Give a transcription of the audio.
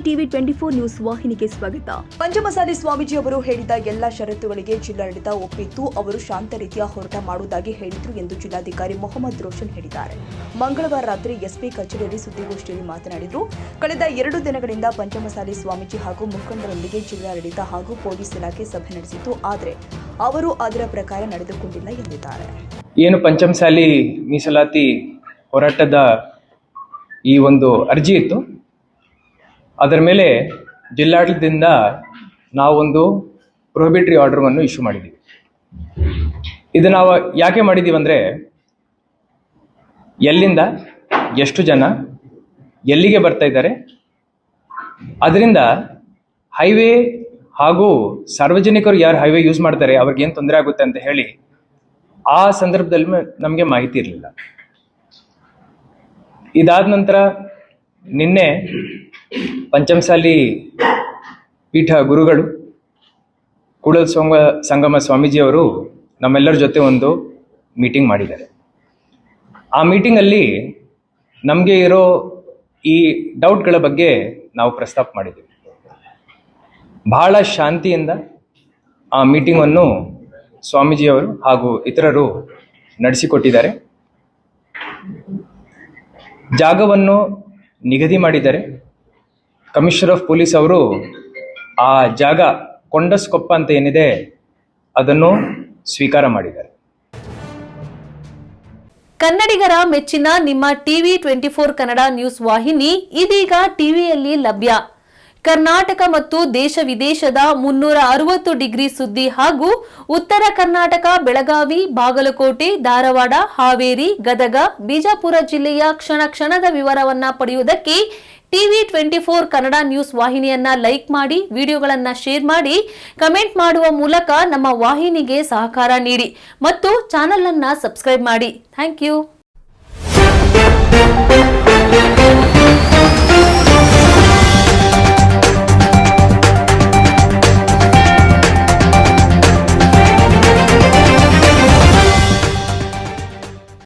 TV 24 news ವಾಹಿನಿಗೆ ಸ್ವಾಗತ. ಪಂಚಮಸಾಲಿ ಸ್ವಾಮೀಜಿ ಅವರು ಹೇಳಿದ ಎಲ್ಲ ಷರತ್ತುಗಳಿಗೆ ಜಿಲ್ಲಾಡಳಿತ ಒಪ್ಪಿತ್ತು. ಅವರು ಶಾಂತ ರೀತಿಯ ಹೋರಾಟ ಮಾಡುವುದಾಗಿ ಹೇಳಿದ್ರು ಎಂದು ಜಿಲ್ಲಾಧಿಕಾರಿ ಮೊಹಮ್ಮದ್ ರೋಷನ್ ಹೇಳಿದ್ದಾರೆ. ಮಂಗಳವಾರ ರಾತ್ರಿ ಎಸ್ಪಿ ಕಚೇರಿಯಲ್ಲಿ ಸುದ್ದಿಗೋಷ್ಠಿಯಲ್ಲಿ ಮಾತನಾಡಿದರು. ಕಳೆದ 2 ದಿನಗಳಿಂದ ಪಂಚಮಸಾಲಿ ಸ್ವಾಮೀಜಿ ಹಾಗೂ ಮುಖಂಡರೊಂದಿಗೆ ಜಿಲ್ಲಾಡಳಿತ ಹಾಗೂ ಪೊಲೀಸ್ ಇಲಾಖೆ ಸಭೆ ನಡೆಸಿತ್ತು. ಆದರೆ ಅವರು ಅದರ ಪ್ರಕಾರ ನಡೆದುಕೊಂಡಿಲ್ಲ ಎಂದಿದ್ದಾರೆ. ಏನು ಪಂಚಮಸಾಲಿ ಮೀಸಲಾತಿ ಹೋರಾಟದ ಈ ಒಂದು ಅರ್ಜಿ ಇತ್ತು, ಅದರ ಮೇಲೆ ಜಿಲ್ಲಾಡಳಿತದಿಂದ ನಾವೊಂದು ಪ್ರೊಹಿಬಿಟರಿ ಆರ್ಡರ್ವನ್ನು ಇಶ್ಯೂ ಮಾಡಿದ್ದೀವಿ. ಇದು ನಾವು ಯಾಕೆ ಮಾಡಿದ್ದೀವಿ ಅಂದರೆ, ಎಲ್ಲಿಂದ ಎಷ್ಟು ಜನ ಎಲ್ಲಿಗೆ ಬರ್ತಾ ಇದ್ದಾರೆ, ಅದರಿಂದ ಹೈವೇ ಹಾಗೂ ಸಾರ್ವಜನಿಕರು ಯಾರು ಹೈವೇ ಯೂಸ್ ಮಾಡ್ತಾರೆ ಅವ್ರಿಗೆ ಏನು ತೊಂದರೆ ಆಗುತ್ತೆ ಅಂತ ಹೇಳಿ ಆ ಸಂದರ್ಭದಲ್ಲಿ ನಮಗೆ ಮಾಹಿತಿ ಇರಲಿಲ್ಲ. ಇದಾದ ನಂತರ ನಿನ್ನೆ ಪಂಚಮಸಾಲಿ ಪೀಠ ಗುರುಗಳು ಕೂಡಲ ಸಂಗಮ ಸ್ವಾಮೀಜಿಯವರು ನಮ್ಮೆಲ್ಲರ ಜೊತೆ ಒಂದು ಮೀಟಿಂಗ್ ಮಾಡಿದ್ದಾರೆ. ಆ ಮೀಟಿಂಗಲ್ಲಿ ನಮಗೆ ಇರೋ ಈ ಡೌಟ್ಗಳ ಬಗ್ಗೆ ನಾವು ಪ್ರಸ್ತಾಪ ಮಾಡಿದ್ದೀವಿ. ಬಹಳ ಶಾಂತಿಯಿಂದ ಆ ಮೀಟಿಂಗನ್ನು ಸ್ವಾಮೀಜಿಯವರು ಹಾಗೂ ಇತರರು ನಡೆಸಿಕೊಟ್ಟಿದ್ದಾರೆ. ಜಾಗವನ್ನು ನಿಗದಿ ಮಾಡಿದ್ದಾರೆ. ಕಮಿಷನರ್ ಆಫ್ ಪೊಲೀಸ್ ಅವರು ಆ ಜಾಗ ಕೊಂಡಸ್ಕೊಪ್ಪ ಅಂತ ಏನಿದೆ ಅದನ್ನು ಸ್ವೀಕಾರ ಮಾಡಿದ್ದಾರೆ. ಕನ್ನಡಿಗರ ಮೆಚ್ಚಿನ ನಿಮ್ಮ ಟಿವಿ 24 ಕನ್ನಡ ನ್ಯೂಸ್ ವಾಹಿನಿ ಇದೀಗ ಟಿವಿಯಲ್ಲಿ ಲಭ್ಯ. ಕರ್ನಾಟಕ ಮತ್ತು ದೇಶ ವಿದೇಶದ 360 ಡಿಗ್ರಿ ಸುದ್ದಿ ಹಾಗೂ ಉತ್ತರ ಕರ್ನಾಟಕ, ಬೆಳಗಾವಿ, ಬಾಗಲಕೋಟೆ, ಧಾರವಾಡ, ಹಾವೇರಿ, ಗದಗ, ಬಿಜಾಪುರ ಜಿಲ್ಲೆಯ ಕ್ಷಣ ಕ್ಷಣದ ವಿವರವನ್ನ ಪಡೆಯುವುದಕ್ಕೆ ಟಿವಿ 24 ಕನ್ನಡ ನ್ಯೂಸ್ ವಾಹಿನಿಯನ್ನ ಲೈಕ್ ಮಾಡಿ, ವಿಡಿಯೋಗಳನ್ನ ಶೇರ್ ಮಾಡಿ, ಕಮೆಂಟ್ ಮಾಡುವ ಮೂಲಕ ನಮ್ಮ ವಾಹಿನಿಗೆ ಸಹಕಾರ ನೀಡಿ ಮತ್ತು ಚಾನೆಲ್ ಅನ್ನ ಸಬ್ಸ್ಕ್ರೈಬ್ ಮಾಡಿ. Thank you.